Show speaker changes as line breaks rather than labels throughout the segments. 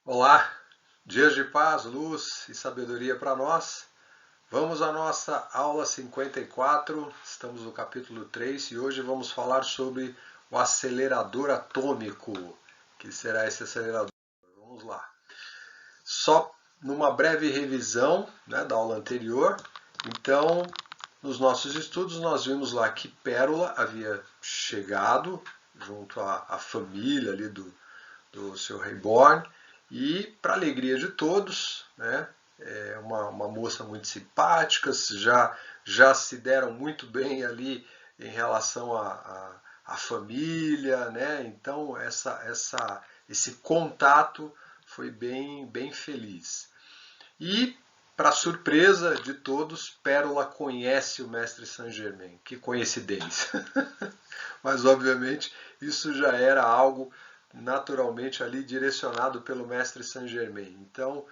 Olá, dias de paz, luz e sabedoria para nós. Vamos à nossa aula 54, estamos no capítulo 3 e hoje vamos falar sobre o acelerador atômico. Que será esse acelerador? Vamos lá. Só numa breve revisão, da aula anterior. Então, nos nossos estudos, nós vimos lá que Pérola havia chegado junto à família ali do seu Reborn e, para alegria de todos, é uma moça muito simpática, já se deram muito bem ali em relação à família, né? Então esse contato foi bem feliz. E, para surpresa de todos, Pérola conhece o mestre Saint-Germain. Que coincidência! Mas, obviamente, isso já era algo naturalmente ali direcionado pelo mestre Saint-Germain. Então,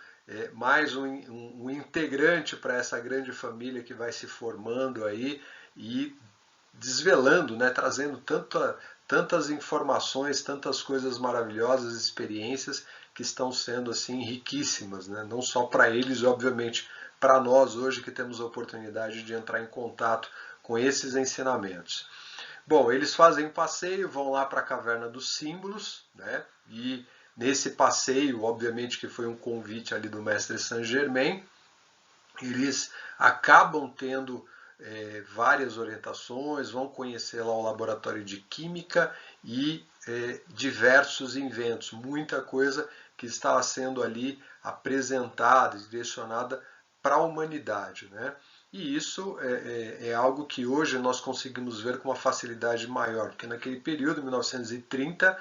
mais um integrante para essa grande família que vai se formando aí e desvelando, trazendo tantas informações, tantas coisas maravilhosas, experiências que estão sendo assim riquíssimas, não só para eles, obviamente, para nós hoje que temos a oportunidade de entrar em contato com esses ensinamentos. Bom, eles fazem um passeio, vão lá para a Caverna dos Símbolos, e nesse passeio, obviamente que foi um convite ali do mestre Saint-Germain, eles acabam tendo várias orientações, vão conhecer lá o laboratório de química e diversos inventos, muita coisa que estava sendo ali apresentada, direcionada para a humanidade, E isso é algo que hoje nós conseguimos ver com uma facilidade maior, porque naquele período, 1930,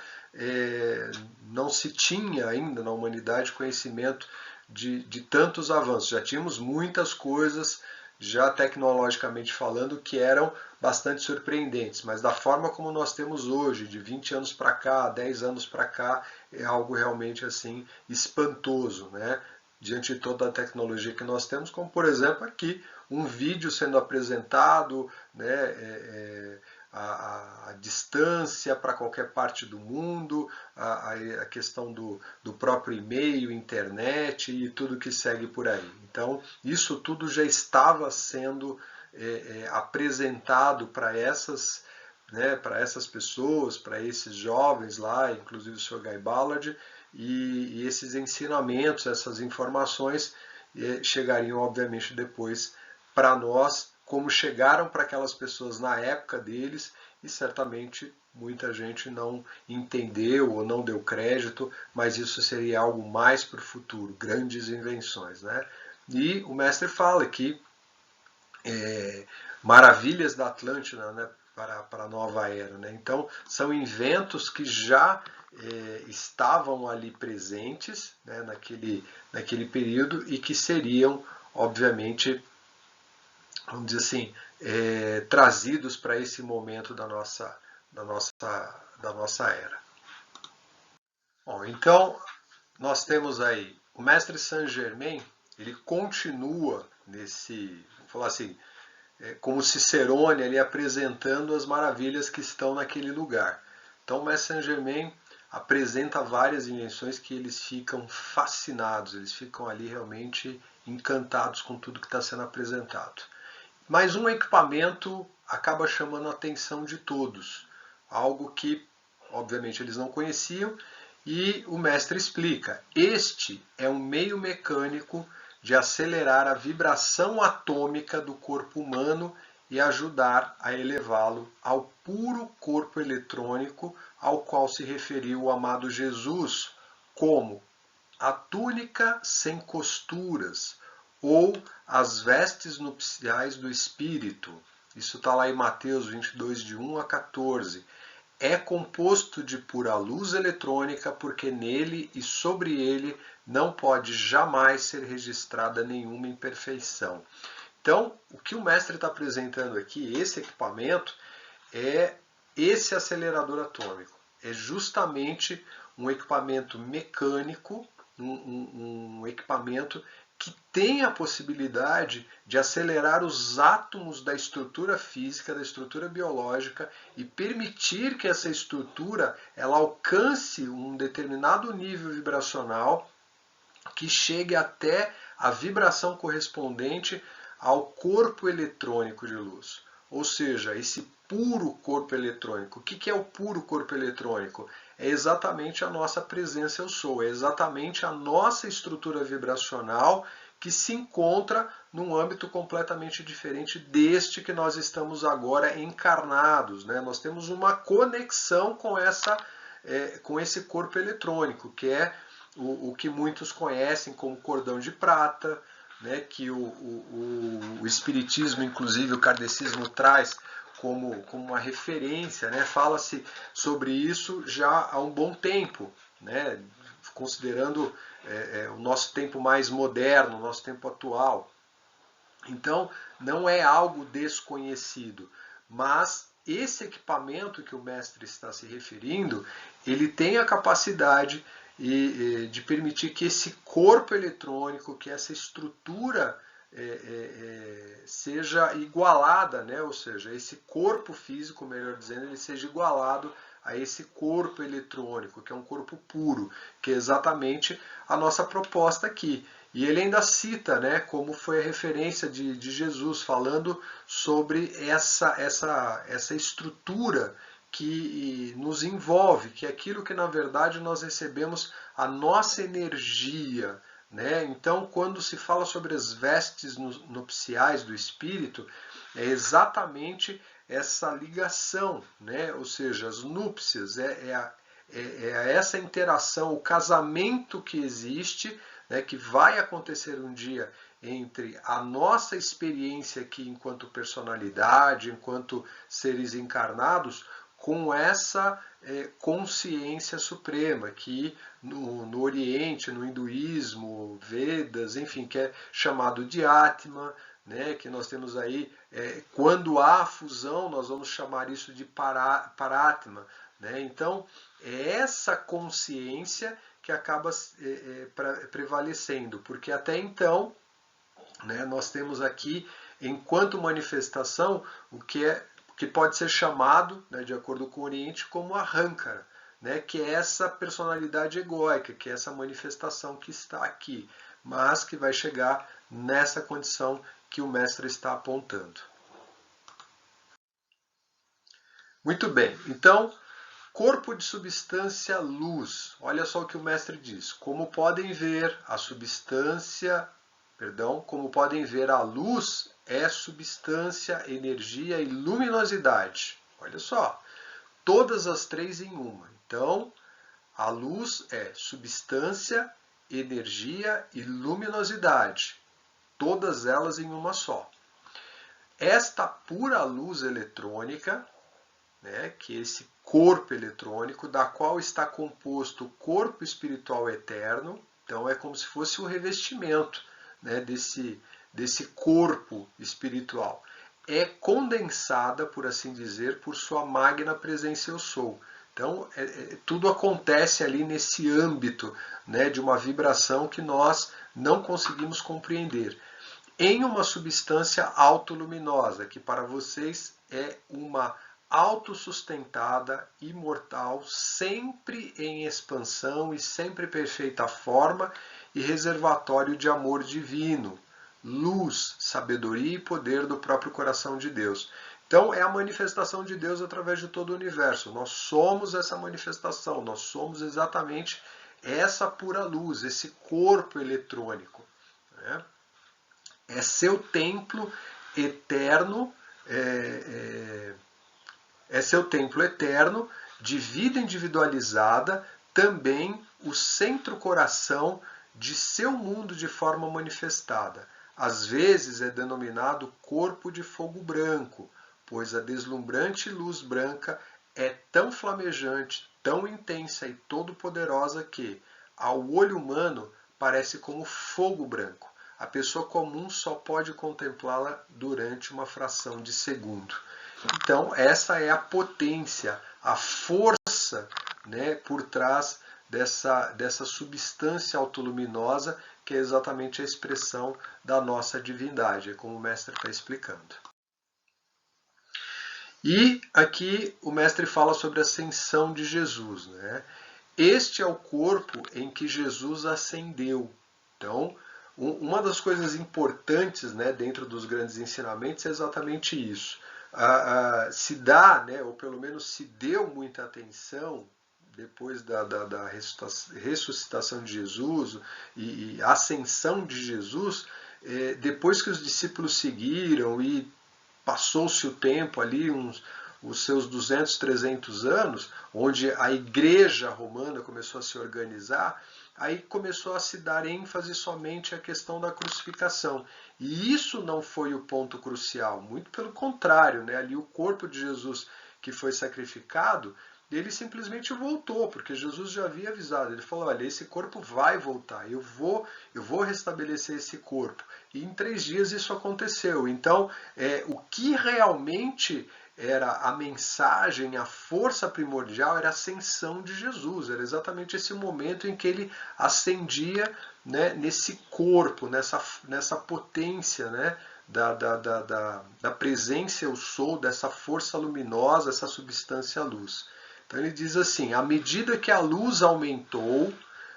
não se tinha ainda na humanidade conhecimento de tantos avanços. Já tínhamos muitas coisas, já tecnologicamente falando, que eram bastante surpreendentes, mas da forma como nós temos hoje, de 20 anos para cá, 10 anos para cá, é algo realmente assim espantoso, diante de toda a tecnologia que nós temos, como por exemplo aqui um vídeo sendo apresentado, a distância para qualquer parte do mundo, a questão do próprio e-mail, internet e tudo que segue por aí. Então, isso tudo já estava sendo apresentado para essas pessoas, para esses jovens lá, inclusive o Sr. Guy Ballard, e esses ensinamentos, essas informações chegariam, obviamente, depois para nós, como chegaram para aquelas pessoas na época deles, e certamente muita gente não entendeu ou não deu crédito, mas isso seria algo mais para o futuro, grandes invenções. E o mestre fala que maravilhas da Atlântida, para a nova era. Então, são inventos que já estavam ali presentes, naquele período e que seriam, obviamente, vamos dizer assim, trazidos para esse momento da nossa era. Bom, então, nós temos aí o mestre Saint-Germain, ele continua vamos falar assim, como Cicerone ali apresentando as maravilhas que estão naquele lugar. Então o mestre Saint-Germain apresenta várias invenções que eles ficam fascinados, eles ficam ali realmente encantados com tudo que está sendo apresentado. Mas um equipamento acaba chamando a atenção de todos, algo que obviamente eles não conheciam, e o mestre explica: este é um meio mecânico de acelerar a vibração atômica do corpo humano e ajudar a elevá-lo ao puro corpo eletrônico ao qual se referiu o amado Jesus como a túnica sem costuras ou as vestes nupciais do Espírito. Isso está lá em Mateus 22, de 1 a 14. É composto de pura luz eletrônica, porque nele e sobre ele não pode jamais ser registrada nenhuma imperfeição. Então, o que o mestre está apresentando aqui, esse equipamento, é esse acelerador atômico. É justamente um equipamento mecânico, um equipamento que tem a possibilidade de acelerar os átomos da estrutura física, da estrutura biológica e permitir que essa estrutura ela alcance um determinado nível vibracional que chegue até a vibração correspondente ao corpo eletrônico de luz. Ou seja, esse puro corpo eletrônico. O que é o puro corpo eletrônico? É exatamente a nossa presença eu sou, é exatamente a nossa estrutura vibracional que se encontra num âmbito completamente diferente deste que nós estamos agora encarnados, né? Nós temos uma conexão com esse corpo eletrônico, que é o que muitos conhecem como cordão de prata, né? Que o Espiritismo, inclusive o Kardecismo, traz como uma referência, né? Fala-se sobre isso já há um bom tempo, né? Considerando o nosso tempo mais moderno, o nosso tempo atual. Então, não é algo desconhecido, mas esse equipamento que o mestre está se referindo, ele tem a capacidade de permitir que esse corpo eletrônico, que essa estrutura seja igualada, né? Ou seja, esse corpo físico, melhor dizendo, ele seja igualado a esse corpo eletrônico, que é um corpo puro, que é exatamente a nossa proposta aqui. E ele ainda cita, né, como foi a referência de Jesus, falando sobre essa estrutura que nos envolve, que é aquilo que na verdade nós recebemos a nossa energia, né? Então, quando se fala sobre as vestes nupciais do espírito, é exatamente essa ligação, né? Ou seja, as núpcias, essa interação, o casamento que existe, né, que vai acontecer um dia entre a nossa experiência aqui enquanto personalidade, enquanto seres encarnados, com essa consciência suprema, que no Oriente, no hinduísmo, Vedas, enfim, que é chamado de Atma, né, que nós temos aí, quando há fusão, nós vamos chamar isso de Paratma. Né? Então, é essa consciência que acaba prevalecendo, porque até então, né, nós temos aqui, enquanto manifestação, o que pode ser chamado, né, de acordo com o Oriente, como Ahankara, né, que é essa personalidade egóica, que é essa manifestação que está aqui, mas que vai chegar nessa condição que o mestre está apontando. Muito bem, então, corpo de substância luz. Olha só o que o mestre diz. Como podem ver, como podem ver, a luz é substância, energia e luminosidade. Olha só, todas as três em uma. Então, a luz é substância, energia e luminosidade. Todas elas em uma só. Esta pura luz eletrônica, né, que é esse corpo eletrônico, da qual está composto o corpo espiritual eterno, então é como se fosse um revestimento, né, desse corpo espiritual. É condensada, por assim dizer, por sua magna presença eu sou. Então, tudo acontece ali nesse âmbito, né, de uma vibração que nós não conseguimos compreender. Em uma substância autoluminosa, que para vocês é uma autossustentada, imortal, sempre em expansão e sempre perfeita forma e reservatório de amor divino, luz, sabedoria e poder do próprio coração de Deus. Então é a manifestação de Deus através de todo o universo. Nós somos essa manifestação, nós somos exatamente essa pura luz, esse corpo eletrônico, né? É seu templo eterno, é seu templo eterno, de vida individualizada, também o centro-coração de seu mundo de forma manifestada. Às vezes é denominado corpo de fogo branco, pois a deslumbrante luz branca é tão flamejante, tão intensa e todo-poderosa que, ao olho humano, parece como fogo branco. A pessoa comum só pode contemplá-la durante uma fração de segundo. Então, essa é a potência, a força, né, por trás dessa substância autoluminosa, que é exatamente a expressão da nossa divindade, é como o mestre está explicando. E aqui o mestre fala sobre a ascensão de Jesus, né? Este é o corpo em que Jesus ascendeu. Então, uma das coisas importantes, né, dentro dos grandes ensinamentos é exatamente isso. Se dá, né, ou pelo menos se deu muita atenção depois da ressuscitação de Jesus e ascensão de Jesus, depois que os discípulos seguiram e passou-se o tempo ali, os seus 200, 300 anos, onde a igreja romana começou a se organizar, aí começou a se dar ênfase somente à questão da crucificação. E isso não foi o ponto crucial, muito pelo contrário, né? Ali o corpo de Jesus que foi sacrificado, ele simplesmente voltou, porque Jesus já havia avisado. Ele falou, olha, esse corpo vai voltar, eu vou restabelecer esse corpo. E em 3 dias isso aconteceu. Então, o que realmente era a mensagem, a força primordial, era a ascensão de Jesus. Era exatamente esse momento em que ele ascendia, né, nesse corpo, nessa potência, né, da presença eu sou, dessa força luminosa, essa substância luz. Então ele diz assim, à medida que a luz aumentou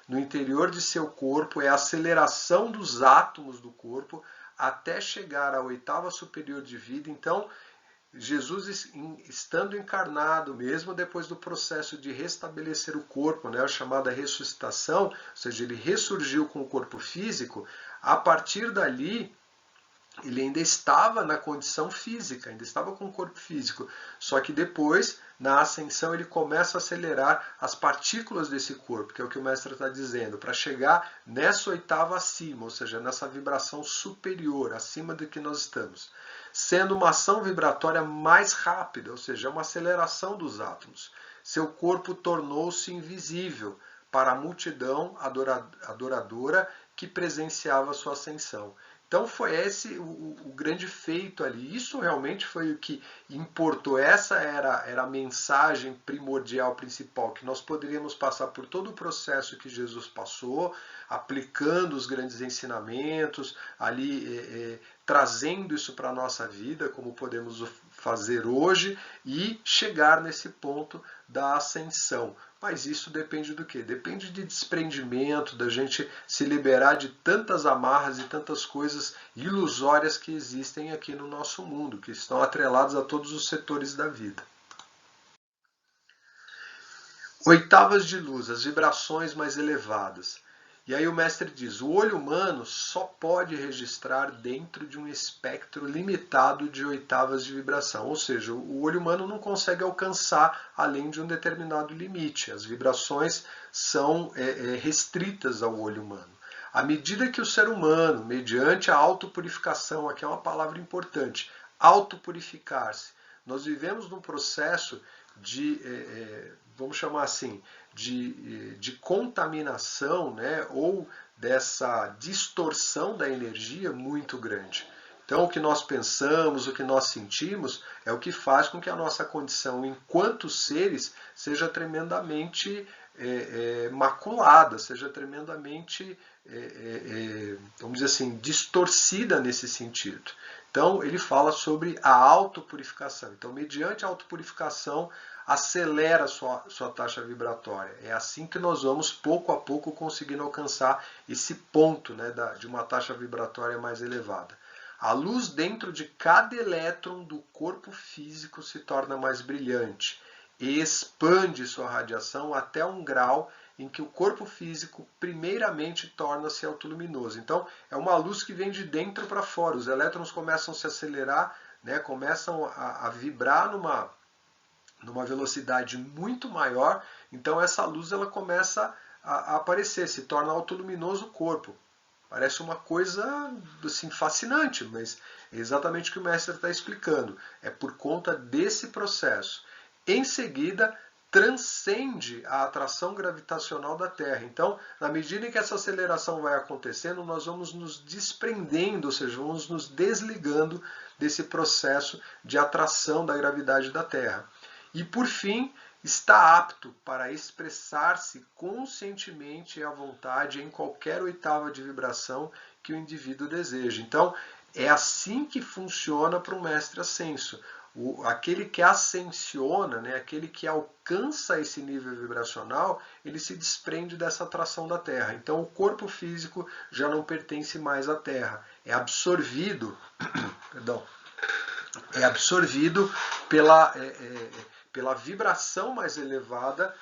no interior de seu corpo, é a aceleração dos átomos do corpo até chegar à oitava superior de vida. Então, Jesus estando encarnado, mesmo depois do processo de restabelecer o corpo, né, a chamada ressuscitação, ou seja, ele ressurgiu com o corpo físico, a partir dali ele ainda estava na condição física, ainda estava com o corpo físico. Só que depois, na ascensão, ele começa a acelerar as partículas desse corpo, que é o que o mestre está dizendo, para chegar nessa oitava acima, ou seja, nessa vibração superior, acima do que nós estamos. Sendo uma ação vibratória mais rápida, ou seja, uma aceleração dos átomos. Seu corpo tornou-se invisível para a multidão adoradora que presenciava sua ascensão. Então foi esse o grande feito ali. Isso realmente foi o que importou. Essa era a mensagem primordial, principal, que nós poderíamos passar por todo o processo que Jesus passou, aplicando os grandes ensinamentos, ali trazendo isso para a nossa vida, como podemos fazer hoje, e chegar nesse ponto da ascensão. Mas isso depende do quê? Depende de desprendimento, da gente se liberar de tantas amarras e tantas coisas ilusórias que existem aqui no nosso mundo, que estão atreladas a todos os setores da vida. Oitavas de luz, as vibrações mais elevadas. E aí o mestre diz, o olho humano só pode registrar dentro de um espectro limitado de oitavas de vibração. Ou seja, o olho humano não consegue alcançar além de um determinado limite. As vibrações são restritas ao olho humano. À medida que o ser humano, mediante a autopurificação, aqui é uma palavra importante, autopurificar-se, nós vivemos num processo de, vamos chamar assim, de contaminação, né, ou dessa distorção da energia muito grande. Então, o que nós pensamos, o que nós sentimos, é o que faz com que a nossa condição enquanto seres seja tremendamente maculada, seja tremendamente, vamos dizer assim, distorcida nesse sentido. Então, ele fala sobre a autopurificação. Então, mediante a autopurificação, acelera a sua taxa vibratória. É assim que nós vamos, pouco a pouco, conseguindo alcançar esse ponto, né, de uma taxa vibratória mais elevada. A luz dentro de cada elétron do corpo físico se torna mais brilhante e expande sua radiação até um grau em que o corpo físico primeiramente torna-se autoluminoso. Então, é uma luz que vem de dentro para fora. Os elétrons começam a se acelerar, né, começam a vibrar numa velocidade muito maior. Então, essa luz ela começa a aparecer, se torna autoluminoso o corpo. Parece uma coisa assim, fascinante, mas é exatamente o que o mestre está explicando. É por conta desse processo. Em seguida, transcende a atração gravitacional da Terra. Então, na medida em que essa aceleração vai acontecendo, nós vamos nos desprendendo, ou seja, vamos nos desligando desse processo de atração da gravidade da Terra. E, por fim, está apto para expressar-se conscientemente e à vontade em qualquer oitava de vibração que o indivíduo deseja. Então, é assim que funciona para um mestre ascenso. Aquele que ascensiona, né, aquele que alcança esse nível vibracional, ele se desprende dessa atração da Terra. Então o corpo físico já não pertence mais à Terra, é absorvido, perdão, é absorvido pela vibração mais elevada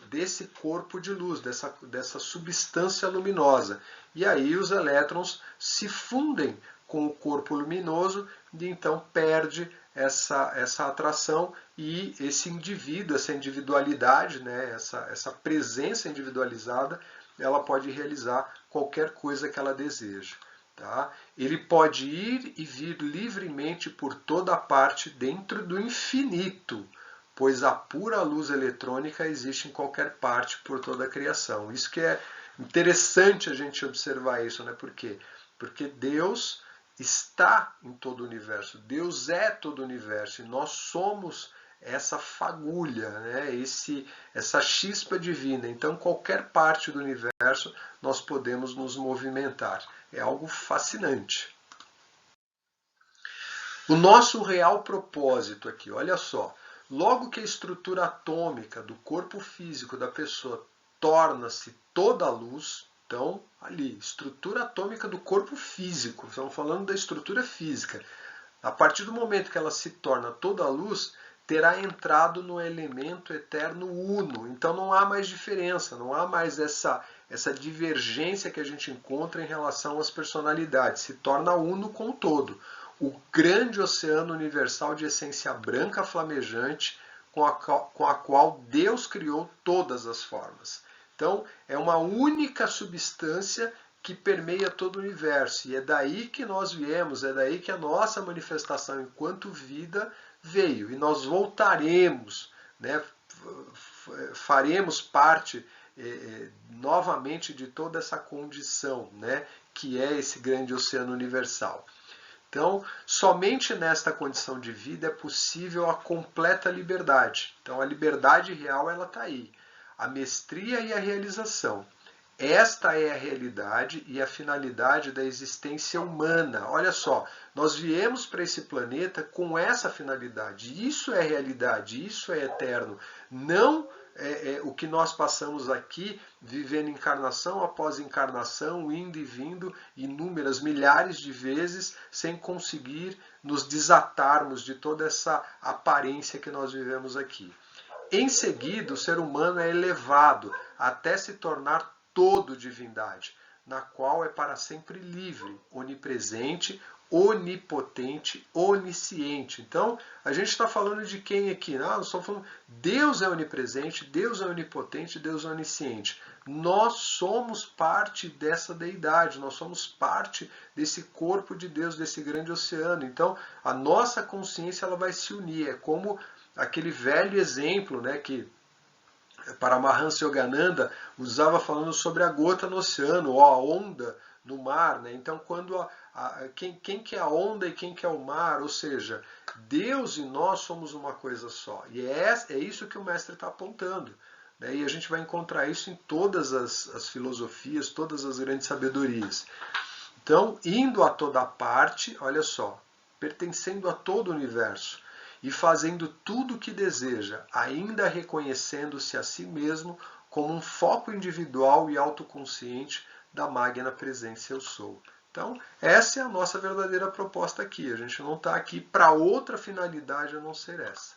desse corpo de luz, dessa substância luminosa. E aí os elétrons se fundem com o corpo luminoso e então perde essa atração e esse indivíduo, essa individualidade, né, essa presença individualizada, ela pode realizar qualquer coisa que ela deseja. Tá? Ele pode ir e vir livremente por toda parte dentro do infinito, pois a pura luz eletrônica existe em qualquer parte por toda a criação. Isso que é interessante a gente observar isso, né? Por quê? Porque Deus está em todo o universo, Deus é todo o universo e nós somos essa fagulha, né? Essa chispa divina. Então, qualquer parte do universo nós podemos nos movimentar. É algo fascinante. O nosso real propósito aqui, olha só, logo que a estrutura atômica do corpo físico da pessoa torna-se toda a luz, então, ali, estrutura atômica do corpo físico, estamos falando da estrutura física. A partir do momento que ela se torna toda a luz, terá entrado no elemento eterno uno. Então não há mais diferença, não há mais essa divergência que a gente encontra em relação às personalidades. Se torna uno com o todo. O grande oceano universal de essência branca flamejante com a qual Deus criou todas as formas. Então é uma única substância que permeia todo o universo. E é daí que nós viemos, é daí que a nossa manifestação enquanto vida veio. E nós voltaremos, né, faremos parte novamente de toda essa condição, né, que é esse grande oceano universal. Então, somente nesta condição de vida é possível a completa liberdade. Então, a liberdade real ela está aí. A mestria e a realização. Esta é a realidade e a finalidade da existência humana. Olha só, nós viemos para esse planeta com essa finalidade. Isso é realidade, isso é eterno. Não o que nós passamos aqui, vivendo encarnação após encarnação, indo e vindo inúmeras, milhares de vezes, sem conseguir nos desatarmos de toda essa aparência que nós vivemos aqui. Em seguida, o ser humano é elevado até se tornar todo divindade, na qual é para sempre livre, onipresente, onipotente, onisciente. Então, a gente está falando de quem aqui? Nós estamos falando, Deus é onipresente, Deus é onipotente, Deus é onisciente. Nós somos parte dessa deidade, nós somos parte desse corpo de Deus, desse grande oceano. Então, a nossa consciência ela vai se unir. É como aquele velho exemplo, né, que Paramahansa Yogananda usava falando sobre a gota no oceano, ou a onda no mar. Né? Então, quando quem que é a onda e quem que é o mar, ou seja, Deus e nós somos uma coisa só. E é isso que o mestre está apontando. Né? E a gente vai encontrar isso em todas as filosofias, todas as grandes sabedorias. Então, indo a toda parte, olha só, pertencendo a todo o universo, e fazendo tudo o que deseja, ainda reconhecendo-se a si mesmo como um foco individual e autoconsciente da magna presença eu sou. Então, essa é a nossa verdadeira proposta aqui. A gente não está aqui para outra finalidade a não ser essa.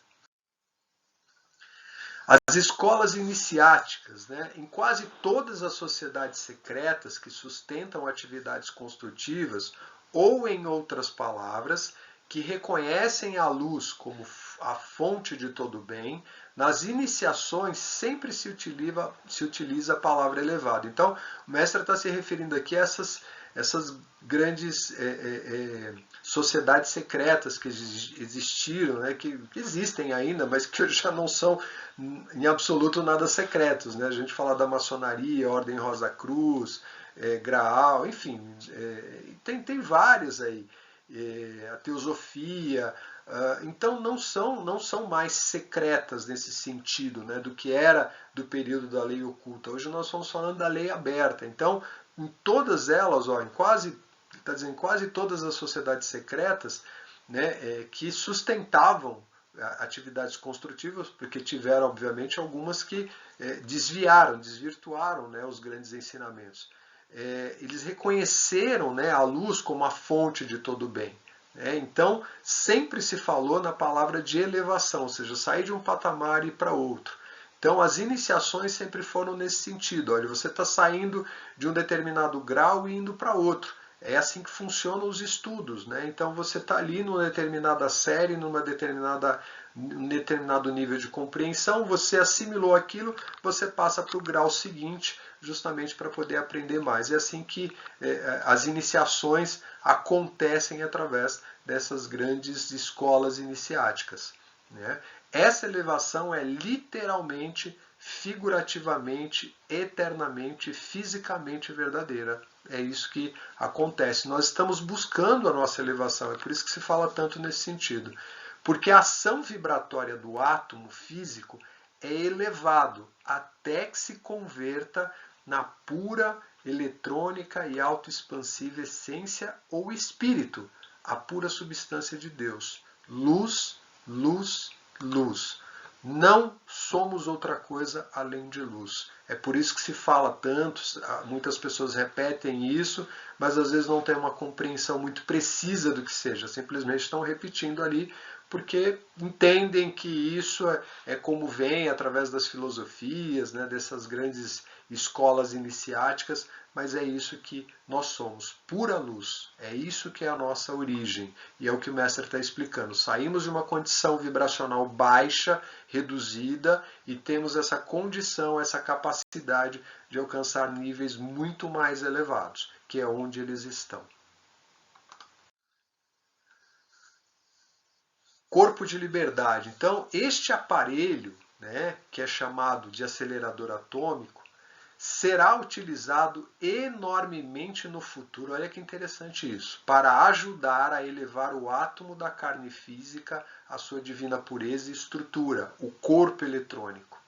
As escolas iniciáticas, né, em quase todas as sociedades secretas que sustentam atividades construtivas, ou em outras palavras, que reconhecem a luz como a fonte de todo bem, nas iniciações sempre se utiliza a palavra elevada. Então, o mestre está se referindo aqui a essas grandes sociedades secretas que existiram, né, que existem ainda, mas que hoje já não são em absoluto nada secretos. Né? A gente fala da maçonaria, Ordem Rosa Cruz, Graal, enfim, tem várias aí. A teosofia, então não são mais secretas nesse sentido, né, do que era do período da lei oculta. Hoje nós estamos falando da lei aberta. Então, em todas elas, em quase todas as sociedades secretas, né, que sustentavam atividades construtivas, porque tiveram, obviamente, algumas que desvirtuaram, né, os grandes ensinamentos. Eles reconheceram, né, a luz como a fonte de todo o bem. Então, sempre se falou na palavra de elevação, ou seja, sair de um patamar e ir para outro. Então, as iniciações sempre foram nesse sentido. Olha, você está saindo de um determinado grau e indo para outro. É assim que funcionam os estudos, né? Então, você está ali numa determinada série, num determinado nível de compreensão, você assimilou aquilo, você passa para o grau seguinte, justamente para poder aprender mais. É assim que as iniciações acontecem através dessas grandes escolas iniciáticas, né? Essa elevação é literalmente, figurativamente, eternamente, fisicamente verdadeira. É isso que acontece. Nós estamos buscando a nossa elevação, é por isso que se fala tanto nesse sentido. Porque a ação vibratória do átomo físico é elevado até que se converta na pura eletrônica e autoexpansiva essência ou espírito, a pura substância de Deus. Luz, luz, luz. Não somos outra coisa além de luz. É por isso que se fala tanto, muitas pessoas repetem isso, mas às vezes não tem uma compreensão muito precisa do que seja, simplesmente estão repetindo ali porque entendem que isso é como vem através das filosofias, né, dessas grandes escolas iniciáticas, mas é isso que nós somos, pura luz. É isso que é a nossa origem. E é o que o mestre está explicando. Saímos de uma condição vibracional baixa, reduzida, e temos essa condição, essa capacidade de alcançar níveis muito mais elevados, que é onde eles estão. Corpo de liberdade. Então, este aparelho, né, que é chamado de acelerador atômico, será utilizado enormemente no futuro, olha que interessante isso, para ajudar a elevar o átomo da carne física à sua divina pureza e estrutura, o corpo eletrônico.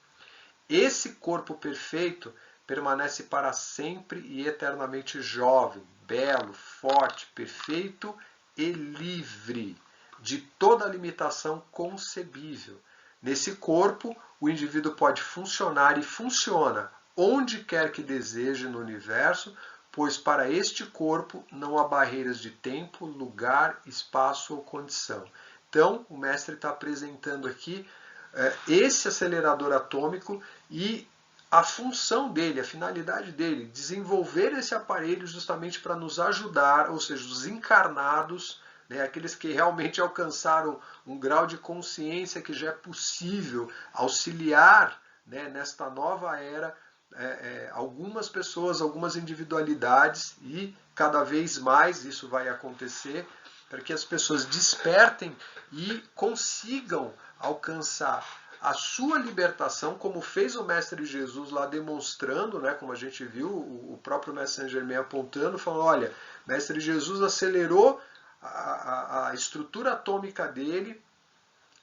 Esse corpo perfeito permanece para sempre e eternamente jovem, belo, forte, perfeito e livre de toda limitação concebível. Nesse corpo, o indivíduo pode funcionar e funciona onde quer que deseje no universo, pois para este corpo não há barreiras de tempo, lugar, espaço ou condição. Então, o mestre está apresentando aqui esse acelerador atômico e a função dele, a finalidade dele, desenvolver esse aparelho justamente para nos ajudar, ou seja, os encarnados, né, aqueles que realmente alcançaram um grau de consciência que já é possível auxiliar, né, nesta nova era algumas pessoas, algumas individualidades, e cada vez mais isso vai acontecer, para que as pessoas despertem e consigam alcançar a sua libertação, como fez o Mestre Jesus lá demonstrando, né, como a gente viu, o próprio Mestre Saint Germain apontando, falando, olha, Mestre Jesus acelerou a estrutura atômica dele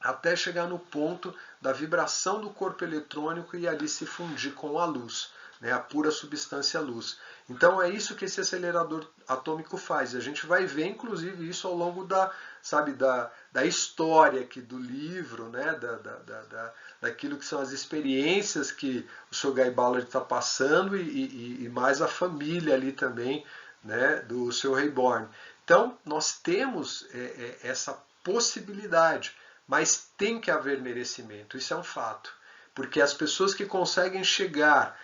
até chegar no ponto da vibração do corpo eletrônico e ali se fundir com a luz, né, a pura substância luz. Então é isso que esse acelerador atômico faz. E a gente vai ver, inclusive, isso ao longo da história aqui do livro, né, daquilo que são as experiências que o Sr. Guy Ballard está passando e mais a família ali também, né, do Sr. Reborn. Então nós temos essa possibilidade. Mas tem que haver merecimento, isso é um fato. Porque as pessoas que conseguem chegar,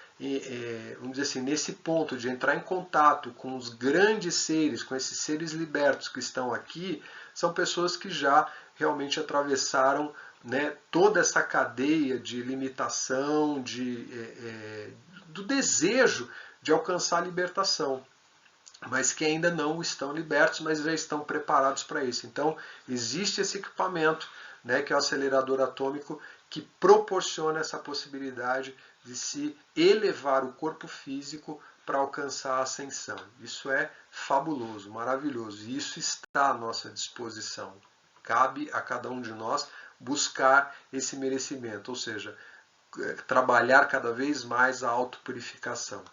vamos dizer assim, nesse ponto de entrar em contato com os grandes seres, com esses seres libertos que estão aqui, são pessoas que já realmente atravessaram, né, toda essa cadeia de limitação, do desejo de alcançar a libertação, mas que ainda não estão libertos, mas já estão preparados para isso. Então, existe esse equipamento, né, que é o acelerador atômico, que proporciona essa possibilidade de se elevar o corpo físico para alcançar a ascensão. Isso é fabuloso, maravilhoso, e isso está à nossa disposição. Cabe a cada um de nós buscar esse merecimento, ou seja, trabalhar cada vez mais a autopurificação.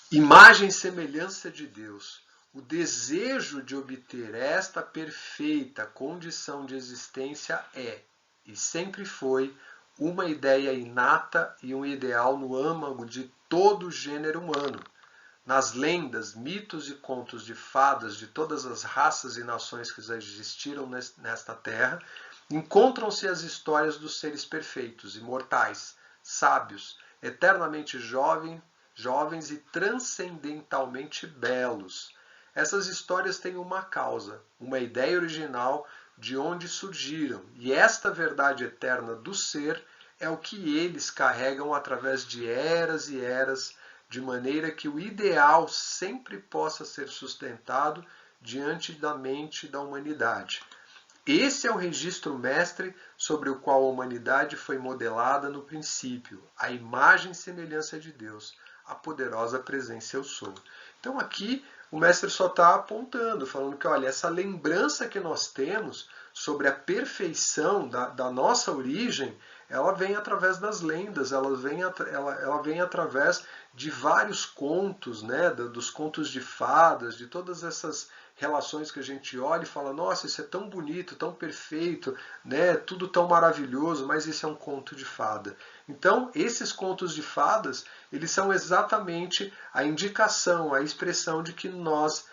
Imagem e semelhança de Deus. o desejo de obter esta perfeita condição de existência é, e sempre foi, uma ideia inata e um ideal no âmago de todo o gênero humano. Nas lendas, mitos e contos de fadas de todas as raças e nações que já existiram nesta terra, encontram-se as histórias dos seres perfeitos, imortais, sábios, eternamente jovens e transcendentalmente belos. Essas histórias têm uma causa, uma ideia original de onde surgiram, e esta verdade eterna do ser é o que eles carregam através de eras e eras, de maneira que o ideal sempre possa ser sustentado diante da mente da humanidade. Esse é o registro mestre sobre o qual a humanidade foi modelada no princípio, a imagem e semelhança de Deus, a poderosa presença eu sou. Então aqui o mestre só está apontando, falando que olha, essa lembrança que nós temos sobre a perfeição da nossa origem, ela vem através das lendas, ela vem através de vários contos, né, dos contos de fadas, de todas essas relações que a gente olha e fala, nossa, isso é tão bonito, tão perfeito, né, tudo tão maravilhoso, mas isso é um conto de fada. Então, esses contos de fadas, eles são exatamente a indicação, a expressão de que nós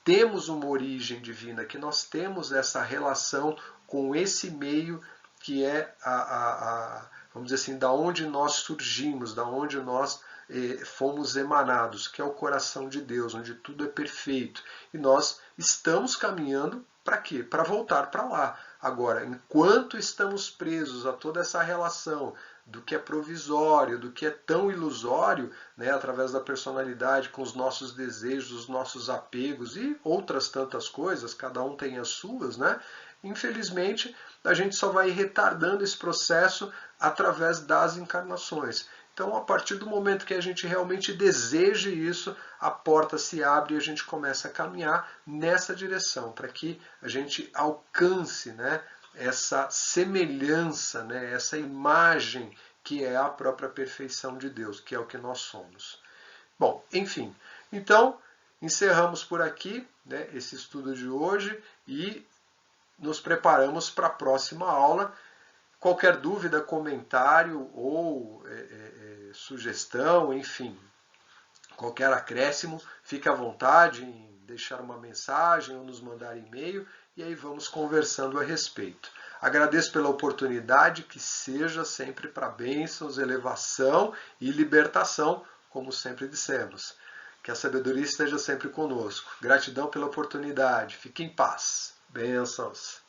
temos uma origem divina, que nós temos essa relação com esse meio que é vamos dizer assim, da onde nós surgimos, da onde nós fomos emanados, que é o coração de Deus, onde tudo é perfeito. E nós estamos caminhando para quê? Para voltar para lá. Agora, enquanto estamos presos a toda essa relação do que é provisório, do que é tão ilusório, né, através da personalidade, com os nossos desejos, os nossos apegos e outras tantas coisas, cada um tem as suas, né? Infelizmente, a gente só vai retardando esse processo através das encarnações. Então, a partir do momento que a gente realmente deseja isso, a porta se abre e a gente começa a caminhar nessa direção, para que a gente alcance, né, essa semelhança, né, essa imagem que é a própria perfeição de Deus, que é o que nós somos. Bom, enfim, então encerramos por aqui, né, esse estudo de hoje e nos preparamos para a próxima aula. Qualquer dúvida, comentário ou sugestão, enfim, qualquer acréscimo, fique à vontade em deixar uma mensagem ou nos mandar e-mail e aí vamos conversando a respeito. Agradeço pela oportunidade, que seja sempre para bênçãos, elevação e libertação, como sempre dissemos. Que a sabedoria esteja sempre conosco. Gratidão pela oportunidade. Fique em paz. Bênçãos.